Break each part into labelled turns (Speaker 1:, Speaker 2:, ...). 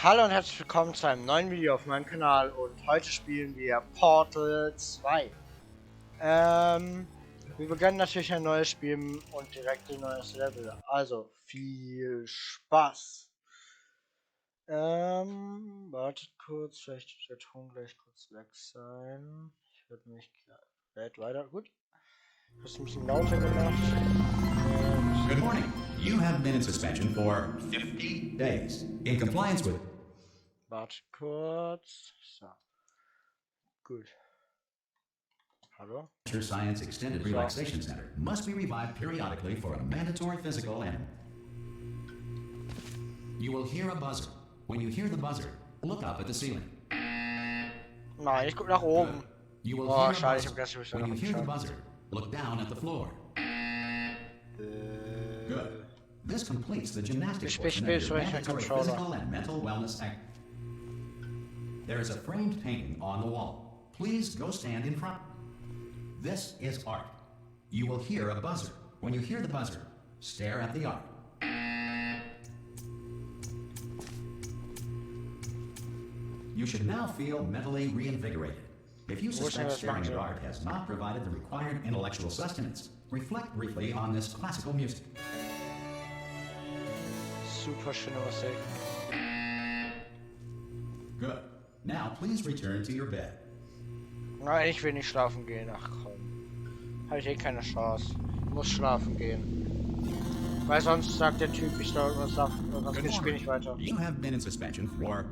Speaker 1: Hallo und herzlich willkommen zu einem neuen Video auf meinem Kanal und heute spielen wir Portal 2. Wir beginnen natürlich ein neues Spiel und direkt ein neues Level. Also viel Spaß. Wartet kurz, vielleicht wird der Ton gleich kurz weg sein. Ich würde mich weiter. Gut. Das ist ein bisschen lauter gemacht.
Speaker 2: Good morning. You have been in suspension for 50 days in compliance with.
Speaker 1: Warte kurz. So. Gut. Hallo?
Speaker 2: Science Extended Relaxation Center must be revived periodically for a mandatory physical and. You will hear a buzzer. When you hear the buzzer, look up at the ceiling.
Speaker 1: Nein, ich guck nach oben.
Speaker 2: You will
Speaker 1: Oh,
Speaker 2: hear
Speaker 1: schade,
Speaker 2: a
Speaker 1: ich hab
Speaker 2: buzzer.
Speaker 1: das
Speaker 2: When you hear the buzzer, look down at the floor. Good. This completes the gymnastics portion of your mandatory physical and mental wellness act. There is a framed painting on the wall. Please go stand in front. This is art. You will hear a buzzer. When you hear the buzzer, stare at the art. You should now feel mentally reinvigorated. If you suspect staring at art has not provided the required intellectual sustenance, reflect briefly on this classical music.
Speaker 1: Super schöne Musik.
Speaker 2: Good. Now please return to your bed.
Speaker 1: Nein, ich will nicht schlafen gehen. Ach komm. Habe ich eh keine Chance. Ich muss schlafen gehen. Weil sonst sagt der Typ, ich soll irgendwas geht das Spiel nicht weiter.
Speaker 2: You have been in suspension for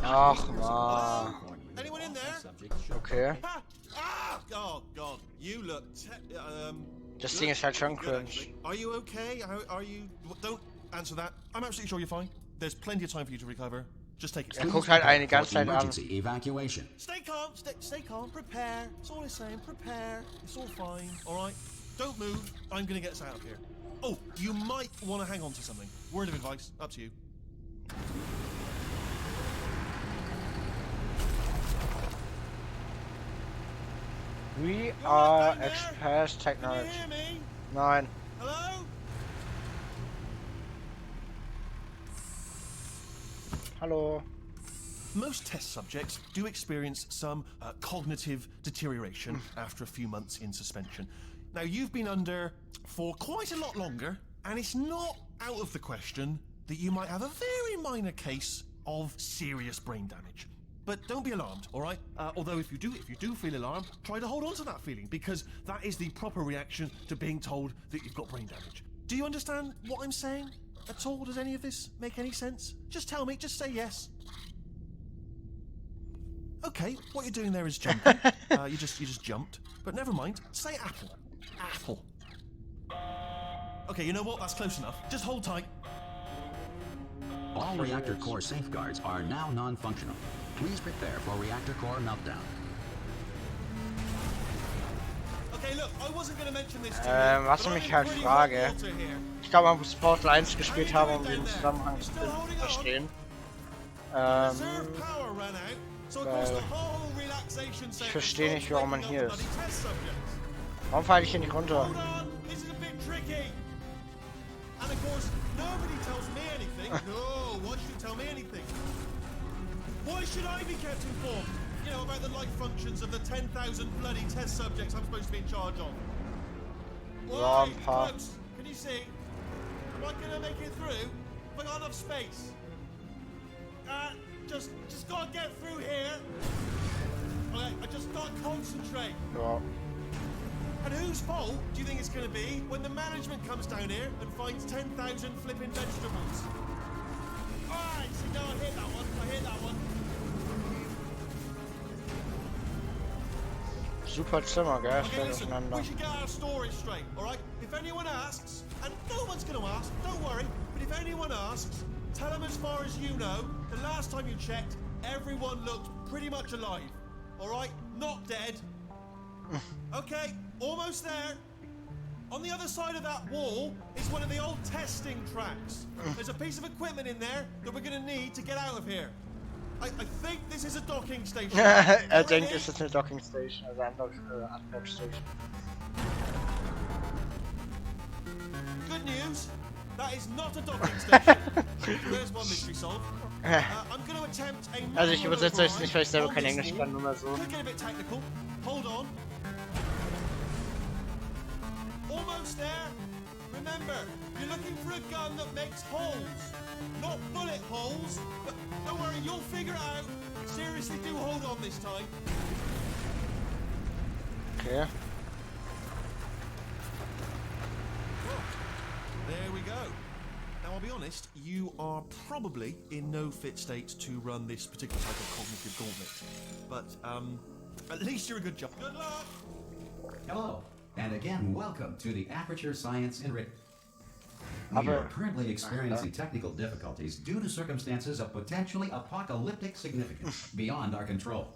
Speaker 1: Ach man.
Speaker 3: Anyone in there?
Speaker 1: Okay.
Speaker 3: Oh God, you look.
Speaker 1: Das Ding ist halt schon
Speaker 3: Good,
Speaker 1: cringe.
Speaker 3: actually. Are you okay? Are you? Don't answer that. I'm absolutely sure you're fine. There's plenty of time for you to recover. Just take it.
Speaker 1: Er guckt halt eine ganze Zeit an.
Speaker 2: emergency evacuation.
Speaker 3: Stay calm. Stay calm. Prepare. That's all I'm saying. Prepare. It's all fine. All right. Don't move. I'm gonna get us out of here. Oh, you might want to hang on to something. Word of advice. Up to you.
Speaker 1: We are express technology.
Speaker 3: Can you hear me?
Speaker 1: Nein.
Speaker 3: Hello?
Speaker 1: Hallo.
Speaker 3: Most test subjects do experience some cognitive deterioration after a few months in suspension. Now, you've been under for quite a lot longer, and it's not out of the question that you might have a very minor case of serious brain damage. But don't be alarmed, all right? Although if you do feel alarmed, try to hold on to that feeling, because that is the proper reaction to being told that you've got brain damage. Do you understand what I'm saying at all? Does any of this make any sense? Just tell me, just say yes. Okay, what you're doing there is jumping. You just jumped. But never mind. Say apple. Apple. Okay, you know what? That's close enough. Just hold tight.
Speaker 2: All reactor core safeguards are now non-functional. Please prepare for reactor core meltdown.
Speaker 3: Okay, look, I wasn't going to mention this to you.
Speaker 1: Was ich mich halt frage. Ich glaube, man muss Portal 1 gespielt haben, um den Zusammenhang zu verstehen. Weil ich verstehe nicht, warum man hier ist. Warum falle ich hier nicht runter?
Speaker 3: And of course, nobody tells me anything. No, why should you tell me anything? Why should I be kept informed? You know, about the life functions of the 10,000 bloody test subjects I'm supposed to be in charge of. Why? Folks, can you see? Am I gonna make it through? Have I got enough space? Just gotta get through here. Okay, I just gotta concentrate.
Speaker 1: Ja.
Speaker 3: And whose fault do you think it's going to be when the management comes down here and finds 10,000 flipping vegetables? Alright, so no, I hear that one. I hear that one.
Speaker 1: Super Zimmer, gell?
Speaker 3: Okay, listen,
Speaker 1: Auseinander.
Speaker 3: we should get our story straight, alright? If anyone asks, and no one's going to ask, don't worry, but if anyone asks, tell them as far as you know, the last time you checked, everyone looked pretty much alive. Alright? Not dead. Okay, almost there. On the other side of that wall is one of the old testing tracks. There's a piece of equipment in there that we're going to need to get out of here. I think this is a docking station.
Speaker 1: Denkt, es ist eine Docking Station, also eine Andockstation.
Speaker 3: Good news. That is not a docking station. There's one mystery solved. I'm going to attempt a
Speaker 1: Also ich übersetze euch nicht, weil ich selber kein Englisch kann, nur mal so.
Speaker 3: Could get a bit technical. Hold on. Almost there. Remember, you're looking for a gun that makes holes. Not bullet holes. But don't worry, you'll figure it out. Seriously, do hold on this time.
Speaker 1: Okay.
Speaker 3: There we go. Now, I'll be honest, you are probably in no fit state to run this particular type of cognitive gauntlet. But, at least you're a good job. Good luck!
Speaker 2: Hello, and again, welcome to the Aperture Science Enrichment. We are currently experiencing technical difficulties due to circumstances of potentially apocalyptic significance beyond our control.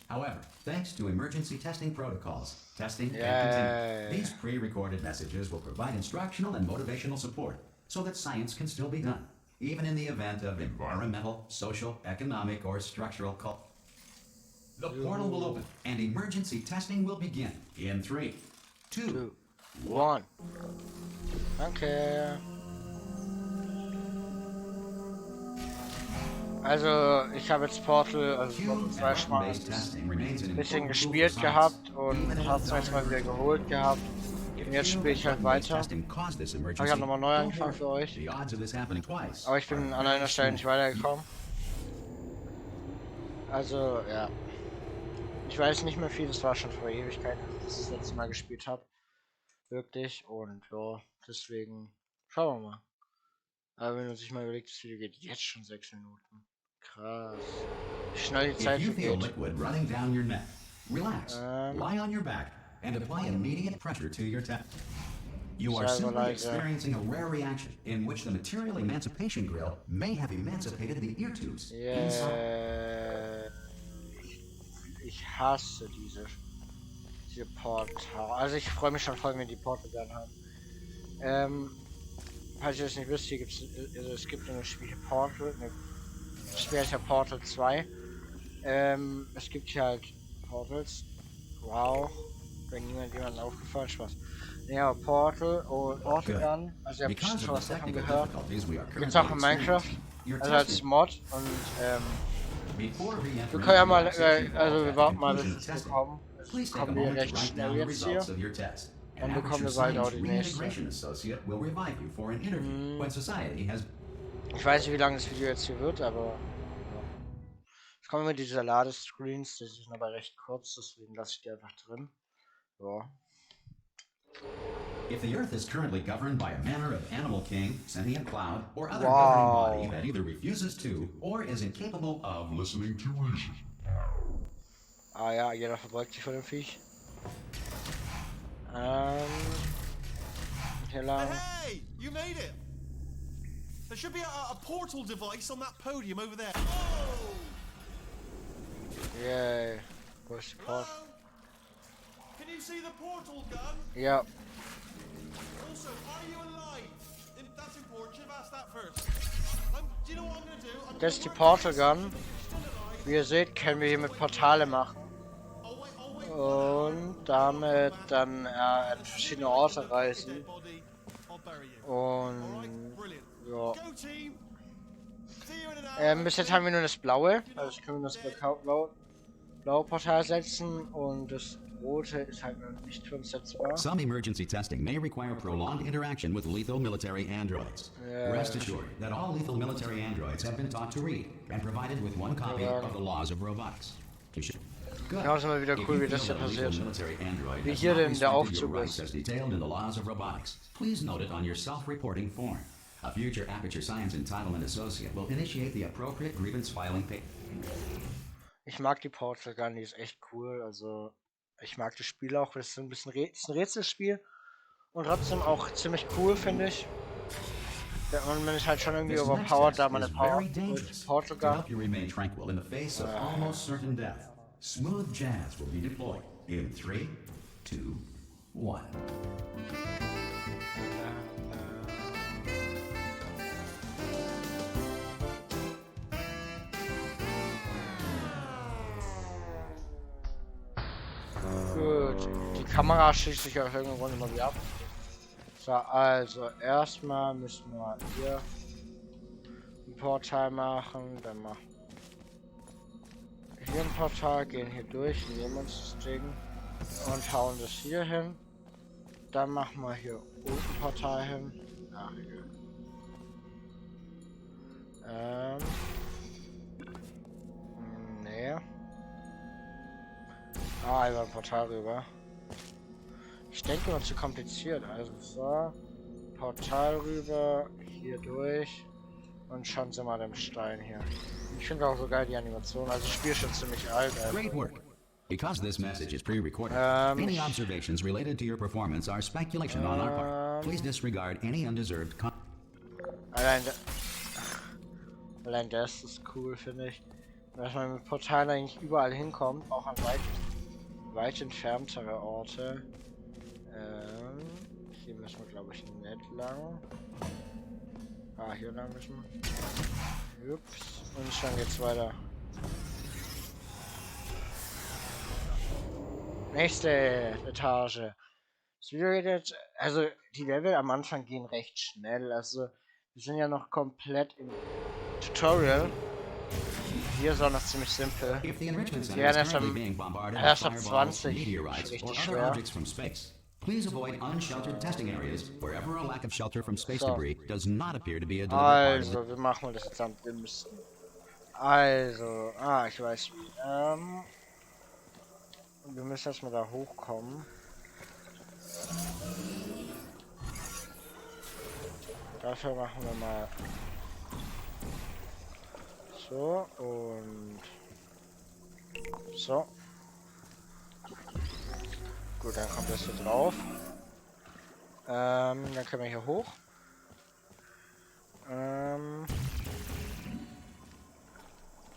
Speaker 2: However, thanks to emergency testing protocols, testing can continue. These pre-recorded messages will provide instructional and motivational support so that science can still be done, even in the event of environmental, social, economic, or structural collapse. The portal will open, and emergency testing will begin in 3, 2,
Speaker 1: 1. Danke. Also, ich habe jetzt Portal, also Portal 2 schon mal ein bisschen gespielt gehabt und habe es jetzt mal wieder geholt gehabt. Und jetzt spiele ich halt weiter. Aber ich habe nochmal neu angefangen für euch. Aber ich bin an einer Stelle nicht weitergekommen. Also, ja. Ich weiß nicht mehr viel, das war schon vor Ewigkeiten, dass ich das letzte Mal gespielt habe. Wirklich, und ja, deswegen schauen wir mal. Aber wenn man sich mal überlegt, das Video geht jetzt schon 6 Minuten. Krass. Wie schnell die Zeit vergeht.
Speaker 2: Relax, lie on your back, and apply immediate pressure to your tap. You are simply experiencing a rare reaction in which the material emancipation grill may have emancipated the ear tubes.
Speaker 1: Yeah. Ich hasse diese Portal. Also ich freue mich schon voll, wenn die Portal dann haben. Falls ihr das nicht wisst, hier gibt es gibt eine Spiel Portal, das Spiel heißt ja Portal 2. Es gibt hier halt Portals. Wow. Wenn jemand aufgefallen, Spaß. Ja, aber Portal und Portal, also ihr habt bestimmt schon was davon gehört. Gibt's auch in Minecraft. Also als Mod und wir können ja mal, also wir warten mal, bis es bekommen. Das bekommen wir recht schnell jetzt hier. Dann bekommen wir bald auch die nächste. Ich weiß nicht, wie lange das Video jetzt hier wird, aber ja. Es kommen immer diese Ladescreens, die sind aber recht kurz, deswegen lasse ich die einfach drin. Ja.
Speaker 2: If the Earth is currently governed by a manner of animal king, sentient cloud, or other governing body that either refuses to or is incapable of listening to reason.
Speaker 1: Ah ja, jeder verbeugt sich vor dem Viech. Hier lang.
Speaker 3: Hey, you made it. There should be a portal device on that podium over there. Oh!
Speaker 1: Yay. Wo ist die Portal?
Speaker 3: Can you see the portal gun?
Speaker 1: Ja.
Speaker 3: Also, are you alive? That's important. Should have asked that first. Do you know what I'm gonna do?
Speaker 1: Das ist die Portal Gun. Wie ihr seht, können wir hier mit Portale machen. Und damit dann an verschiedene Orte reisen. Und ja. Bis jetzt haben wir nur das blaue. Also können wir das blaue Portal setzen und das rote ist halt noch nicht für uns setzbar.
Speaker 2: Some emergency testing may require prolonged interaction with lethal military androids. Rest assured that all lethal military androids have been taught to read and provided with one copy of the laws of robotics.
Speaker 1: Genau, ist immer wieder cool, wie das hier passiert. Wie hier denn der Aufzug ist.
Speaker 2: Please note it on your self-reporting form. A future Aperture Science Entitlement Associate will initiate the appropriate grievance filing page.
Speaker 1: Ich mag die Portal Gun, die ist echt cool. Also, ich mag das Spiel auch. Das ist ein bisschen ist ein Rätselspiel. Und trotzdem auch ziemlich cool, finde ich. Und man ist halt schon irgendwie overpowered, da man eine Portal Gun.
Speaker 2: Smooth jazz will be deployed in 3, 2, 1.
Speaker 1: Gut, die Kamera schießt sich aus irgendeinem Grund immer wieder ab. So, also erstmal müssen wir hier ein Portal machen, dann machen hier ein Portal, gehen hier durch, nehmen uns das Ding und hauen das hier hin. Dann machen wir hier unten ein Portal hin. Ach, hier. Nee. Ah, über ein Portal rüber. Ich denke mal zu kompliziert. Also so. Portal rüber, hier durch. Und schon sind wir dem Stein hier. Ich finde auch so geil die Animation. Also das Spiel ist schon ziemlich alt.
Speaker 2: Great work. Because this message is pre-recorded, any observations related to your performance are speculation on our part. Please disregard any undeserved
Speaker 1: Allein das ist cool, finde ich. Dass man mit Portalen eigentlich überall hinkommt, auch an weit entferntere Orte. Hier müssen wir, glaube ich, nicht lang. Ah, hier lang müssen wir. Ups. Und schon geht's weiter. Nächste Etage. Das Video geht jetzt, also die Level am Anfang gehen recht schnell. Also wir sind ja noch komplett im Tutorial. Hier ist auch noch ziemlich simpel. Wir werden erst ab 20 richtig schwer.
Speaker 2: Please avoid unsheltered testing areas wherever a lack of shelter from space debris does not appear to be a deliberate part of
Speaker 1: wir machen das jetzt am dümmsten. Also, ich weiß wie. Wir müssen erstmal da hochkommen. Dafür machen wir mal so und so. Gut, dann kommt das hier drauf. Dann können wir hier hoch.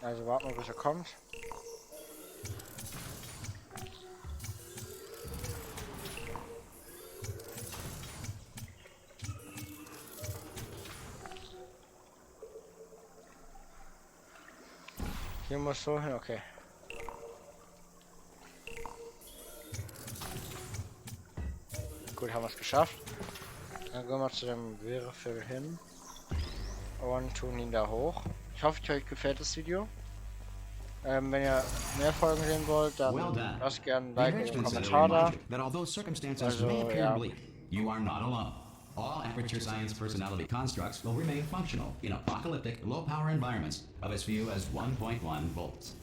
Speaker 1: Also warten wir, bis er kommt. Hier muss so hin, okay. Gut, haben wir es geschafft. Dann gehen wir zu dem Würfel hin und tun ihn da hoch. Ich hoffe, euch gefällt das Video. Wenn ihr mehr Folgen sehen wollt, dann lasst gerne ein Like und einen Kommentar da. Also, ja.
Speaker 2: You are not alone. All Aperture Science personality constructs will remain functional in apocalyptic, low-power environments of as few as 1.1 volts.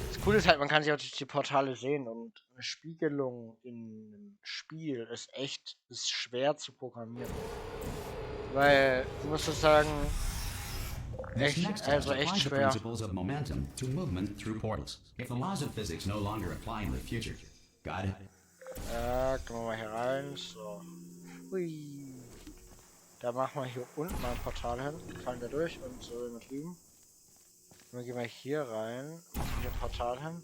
Speaker 1: Das Coole ist halt, man kann sich auch durch die Portale sehen und eine Spiegelung in einem Spiel ist schwer zu programmieren. Weil, ich muss das sagen, echt schwer.
Speaker 2: Principles of momentum to movement through portals. If the laws of physics no longer apply in the future. Got it?
Speaker 1: Gehen wir mal hier rein, so. Hui. Da machen wir hier unten mal ein Portal hin, fallen da durch und so nach drüben. Und dann gehen wir hier rein, machen hier ein Portal hin.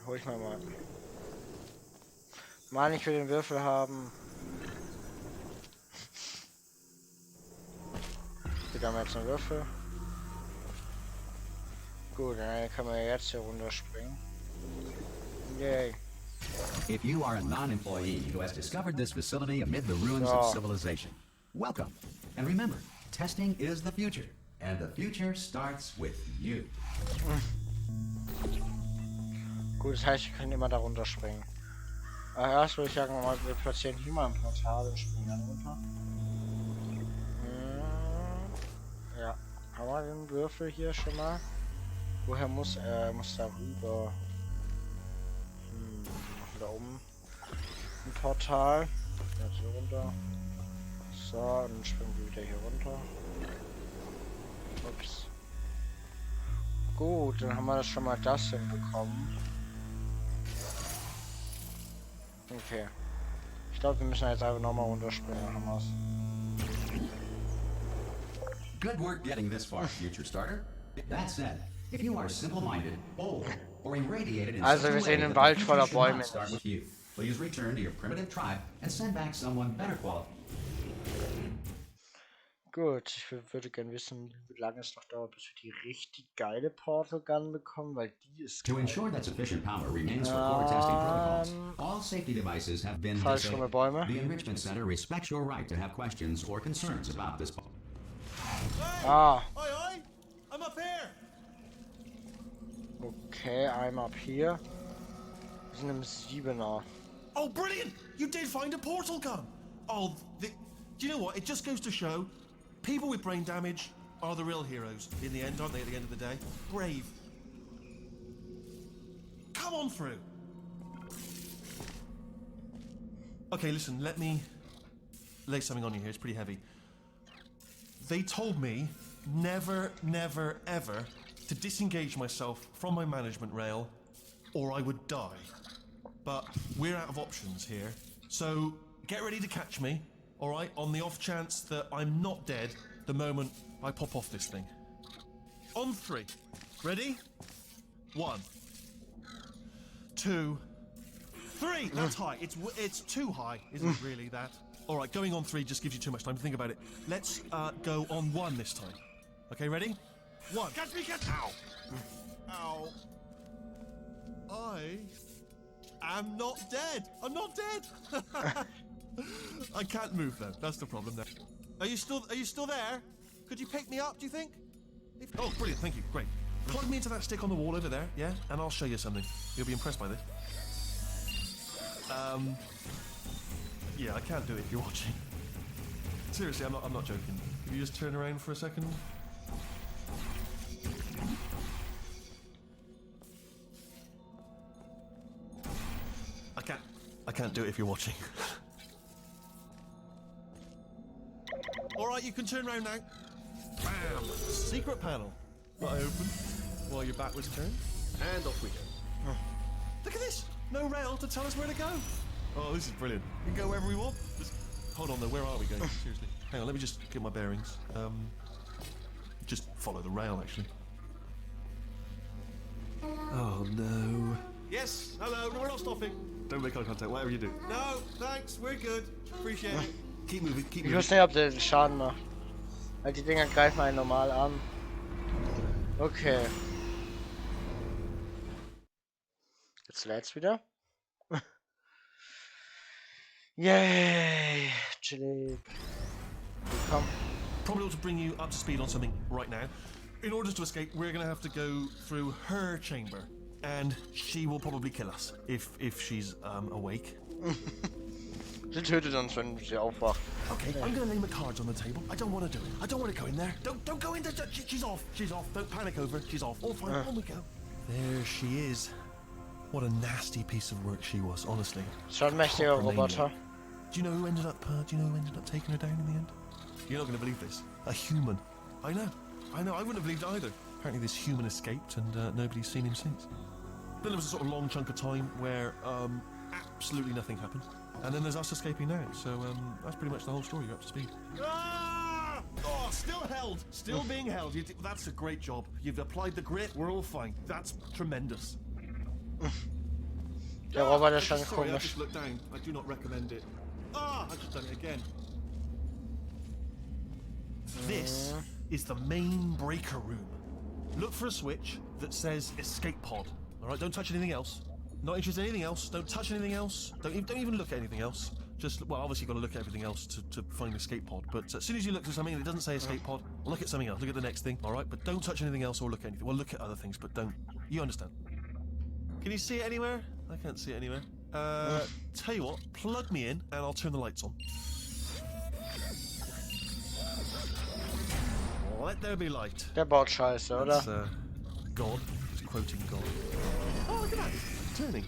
Speaker 1: Hol ich mal. Mann, ich will den Würfel haben. Hier haben wir jetzt einen Würfel. Gut, dann können wir jetzt hier runterspringen. Yay.
Speaker 2: If you are a non-employee who has discovered this facility amid the ruins of civilization, welcome. And remember, testing is the future. And the future starts with you.
Speaker 1: Gut, das heißt, wir können immer da runterspringen. Aber erst würde ich sagen, wir platzieren hier mal ein Portal und springen dann runter. Ja, haben wir den Würfel hier schon mal? Woher muss er? Er muss da rüber. Da oben ein Portal. Jetzt hier runter. So, und dann springen wir wieder hier runter. Ups. Gut, dann haben wir das schon mal das hinbekommen. Okay. Ich glaube, wir müssen jetzt einfach nochmal runterspringen. Dann haben wir's.
Speaker 2: Good work getting this far, future starter. That said, if you are simple-minded, bold, or irradiated in
Speaker 1: Also, wir sehen den Wald voller Bäume.
Speaker 2: Start with you. Please return to your primitive tribe and send back someone better qualified.
Speaker 1: Gut, ich würde gerne wissen, wie lange es noch dauert, bis wir die richtig geile Portal Gun bekommen, weil die ist
Speaker 2: To
Speaker 1: geil.
Speaker 2: ensure that sufficient power remains for core testing protocols, all safety devices have been disabled.
Speaker 1: Bäume.
Speaker 2: The Enrichment Center respects your right to have questions or concerns about this.
Speaker 3: Hey!
Speaker 1: Ah.
Speaker 3: Oi, oi! I'm up here!
Speaker 1: Okay, I'm up here. Wir sind im 7er.
Speaker 3: Oh, brilliant! You did find a portal gun! Oh, do you know what? It just goes to show, people with brain damage are the real heroes in the end, aren't they, at the end of the day? Brave. Come on through! Okay, listen, let me lay something on you here. It's pretty heavy. They told me never, never, ever to disengage myself from my management rail or I would die. But we're out of options here, so get ready to catch me, all right, on the off chance that I'm not dead the moment I pop off this thing. On 3. Ready? 1, 2, 3. That's high. It's too high, isn't it really, that? All right, going on 3 just gives you too much time to think about it. Let's go on 1 this time. Okay, ready? 1. Catch me, catch... Ow! Ow. I'm not dead. I'm not dead. I can't move though. That's the problem there. Are you still there? Could you pick me up, do you think? Oh, brilliant. Thank you. Great. Plug me into that stick on the wall over there, yeah? And I'll show you something. You'll be impressed by this. Yeah, I can't do it if you're watching. Seriously, I'm not joking. Can you just turn around for a second? I can't do it if you're watching. Alright, you can turn around now. Bam! Secret panel. That I opened while your back was turned. And off we go. Look at this! No rail to tell us where to go. Oh, this is brilliant. We can go wherever we want. Hold on though, where are we going? Seriously. Hang on, let me just get my bearings. Just follow the rail, actually. Oh no. Yes, hello, no, we're not stopping. Don't make eye contact, whatever you do. No, thanks, we're good. Appreciate it. Keep moving, keep
Speaker 1: Ich
Speaker 3: moving.
Speaker 1: weiß nicht, ob der Schaden macht. Weil die Dinger greifen einen normal an. Okay. Jetzt lädt's wieder. Yay! Chillig. Willkommen.
Speaker 3: Probably ought to bring you up to speed on something right now. In order to escape, we're gonna have to go through her chamber. And she will probably kill us, if she's awake.
Speaker 1: Sie tötet uns, wenn sie aufwacht.
Speaker 3: Okay, I'm gonna lay my cards on the table. I don't want to do it. I don't want to go in there. Don't go in there. She's off. She's off. Don't panic over it. She's off. All fine. On we go. There she is. What a nasty piece of work she was, honestly.
Speaker 1: Schon mächtiger Roboter.
Speaker 3: Do you know who ended up taking her down in the end? You're not gonna believe this. A human. I know. I wouldn't have believed it either. Apparently this human escaped and nobody's seen him since. Then there was a sort of long chunk of time where absolutely nothing happened. And then there's us escaping now. So that's pretty much the whole story. You're up to speed. Ah! Oh, still held. Still being held. That's a great job. You've applied the grit. We're all fine. That's tremendous.
Speaker 1: Der Roboter ist schon
Speaker 3: Sorry, I
Speaker 1: komisch.
Speaker 3: just looked down. I do not recommend it. Ah, I've just done it again. This is the main breaker room. Look for a switch that says escape pod. All right, don't touch anything else. Not interested in anything else. Don't touch anything else. Don't even look at anything else. Just, well, obviously you've got to look at everything else to find escape pod. But as soon as you look for something and it doesn't say escape pod, look at something else. Look at the next thing, all right? But don't touch anything else or look at anything. Well, look at other things, but don't. You understand? Can you see it anywhere? I can't see it anywhere. Tell you what, plug me in and I'll turn the lights on. Let there be light.
Speaker 1: Der baut Scheiße, oder?
Speaker 3: That's, God. Just quoting God. Oh, look at that. Turning.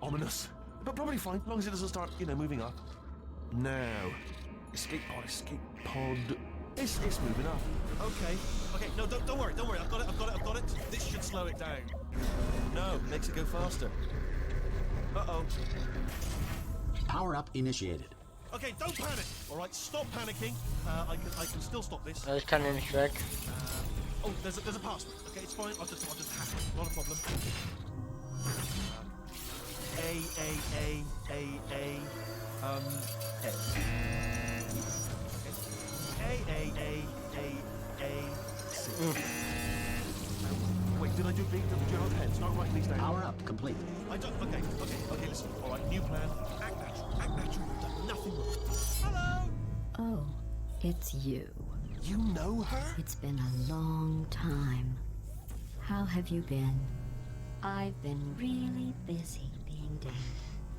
Speaker 3: Ominous. But probably fine, as long as it doesn't start, moving up. Now. Escape pod, escape pod. It's moving up. Okay. Okay, no, don't worry. I've got it. This should slow it down. No, makes it go faster. Uh-oh.
Speaker 2: Power up initiated.
Speaker 3: Okay, don't panic. All right, stop panicking. I can still stop this.
Speaker 1: Ich kann hier nicht weg.
Speaker 3: Oh, there's a password. Okay, it's fine. I'll just hack it. Not a problem. A. Okay. C. Wait, did I do big? Do you have a pen? Start writing these down.
Speaker 2: Power up complete.
Speaker 3: I don't. Okay, listen. All right, new plan. Act natural. Act natural. You've done nothing wrong. Hello.
Speaker 4: Oh, it's you.
Speaker 3: You know her?
Speaker 4: It's been a long time. How have you been? I've been really busy being dead.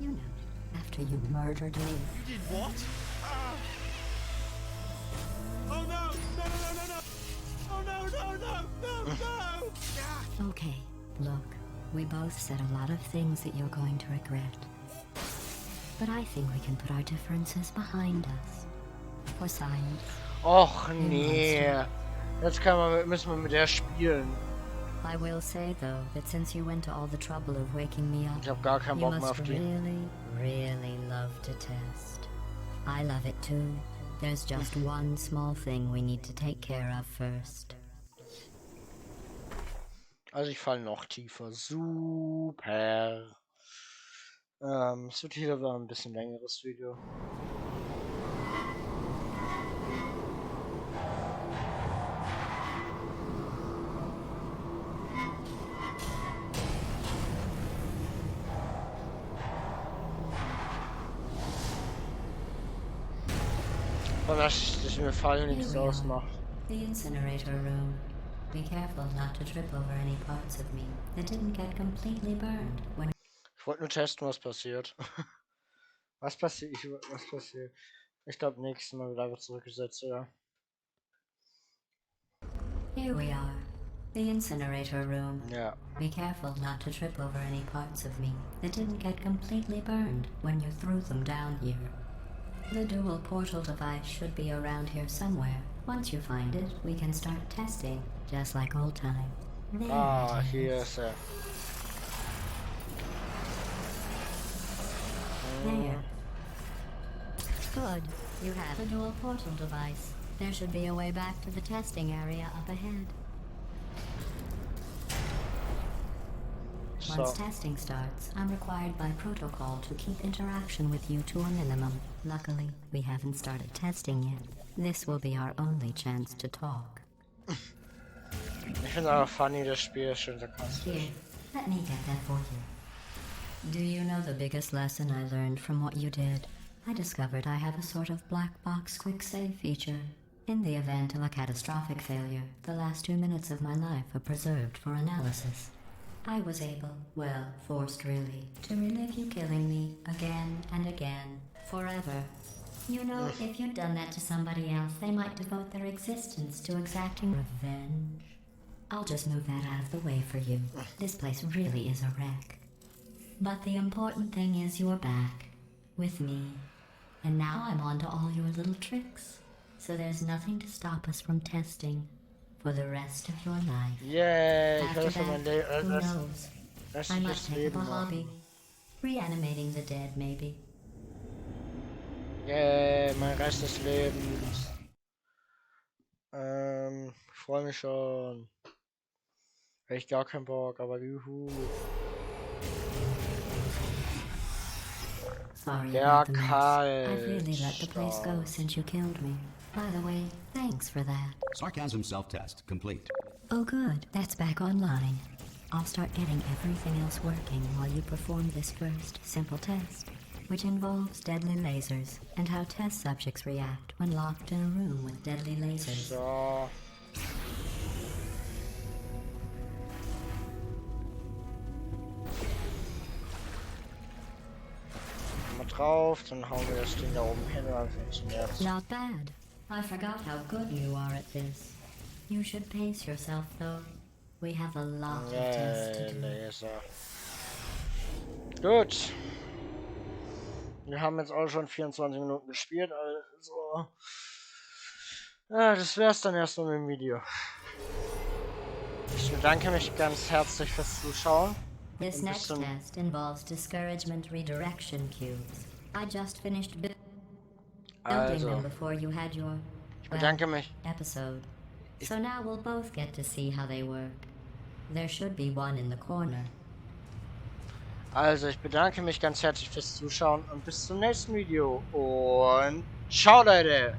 Speaker 4: You know, after you murdered me.
Speaker 3: You did what? Oh no! No! Oh no!
Speaker 4: Okay, look, we both said a lot of things that you're going to regret. But I think we can put our differences behind us. For science.
Speaker 1: Och nee. Jetzt müssen wir mit der spielen.
Speaker 4: I will say though that since you went to all the trouble of waking me up,
Speaker 1: Ich hab gar keinen
Speaker 4: you
Speaker 1: Bock mehr
Speaker 4: must
Speaker 1: auf die.
Speaker 4: really love to test. I love it too. There's just one small thing we need to take care of first.
Speaker 1: Also ich falle noch tiefer. Super. Es wird hier aber ein bisschen längeres Video. Und dass ich mir Fallen nichts ausmacht.
Speaker 4: The incinerator room. Be careful not to trip over any parts of me that didn't get completely burned when.
Speaker 1: Ich wollte nur testen, was passiert. Was passiert? Was passiert? Ich glaube, nächstes Mal wird einfach zurückgesetzt, ja.
Speaker 4: Here we are. The incinerator room.
Speaker 1: Ja.
Speaker 4: Be careful not to trip over any parts of me that didn't get completely burned when you threw them down here. The dual portal device should be around here somewhere. Once you find it, we can start testing, just like old times. There it is.
Speaker 1: Hier ist er.
Speaker 4: There. Good. You have a dual portal device. There should be a way back to the testing area up ahead.
Speaker 1: So.
Speaker 4: Once testing starts, I'm required by protocol to keep interaction with you to a minimum. Luckily, we haven't started testing yet. This will be our only chance to talk.
Speaker 1: Ich finde aber funny, das Spiel ist schon sarkastisch.
Speaker 4: Here, let me get that for you. Do you know the biggest lesson I learned from what you did? I discovered I have a sort of black box quick save feature. In the event of a catastrophic failure, the last 2 minutes of my life are preserved for analysis. I was able, well, forced really, to relive you killing me again and again, forever. You know, if you'd done that to somebody else, they might devote their existence to exacting revenge. I'll just move that out of the way for you. This place really is a wreck. But the important thing is you're back, with me. And now I'm on to all your little tricks. So there's nothing to stop us from testing for the rest of your life.
Speaker 1: Yay, ich
Speaker 4: After
Speaker 1: will für mein
Speaker 4: that, who
Speaker 1: Leben.
Speaker 4: knows? I might take up a hobby. Reanimating the dead, maybe.
Speaker 1: Yay, mein Rest des Lebens. Ich freue mich schon. Hätte ich gar keinen Bock, aber juhu.
Speaker 4: Sorry
Speaker 1: Ja,
Speaker 4: about the mess.
Speaker 1: kalt.
Speaker 4: I've really let the place go since you killed me. By the way, thanks for that.
Speaker 2: Sarcasm self-test complete.
Speaker 4: Oh good, that's back online. I'll start getting everything else working while you perform this first simple test, which involves deadly lasers and how test subjects react when locked in a room with deadly lasers.
Speaker 1: So. Mal drauf, dann hauen wir das Ding da oben hin und dann funktioniert's.
Speaker 4: Not bad. I forgot how good you are at this. You should pace yourself though. We have a lot of tests to do.
Speaker 1: Laser. Gut. Wir haben jetzt auch schon 24 Minuten gespielt, also. Ja, das wär's dann erstmal mit dem Video. Ich bedanke mich ganz herzlich fürs Zuschauen.
Speaker 4: This next test involves discouragement redirection cubes. I just finished building them before you had your
Speaker 1: Bedanke mich.
Speaker 4: episode. So now we'll both get to see how they work. There should be one in the corner.
Speaker 1: Also, ich bedanke mich ganz herzlich fürs Zuschauen und bis zum nächsten Video. Und ciao, Leute!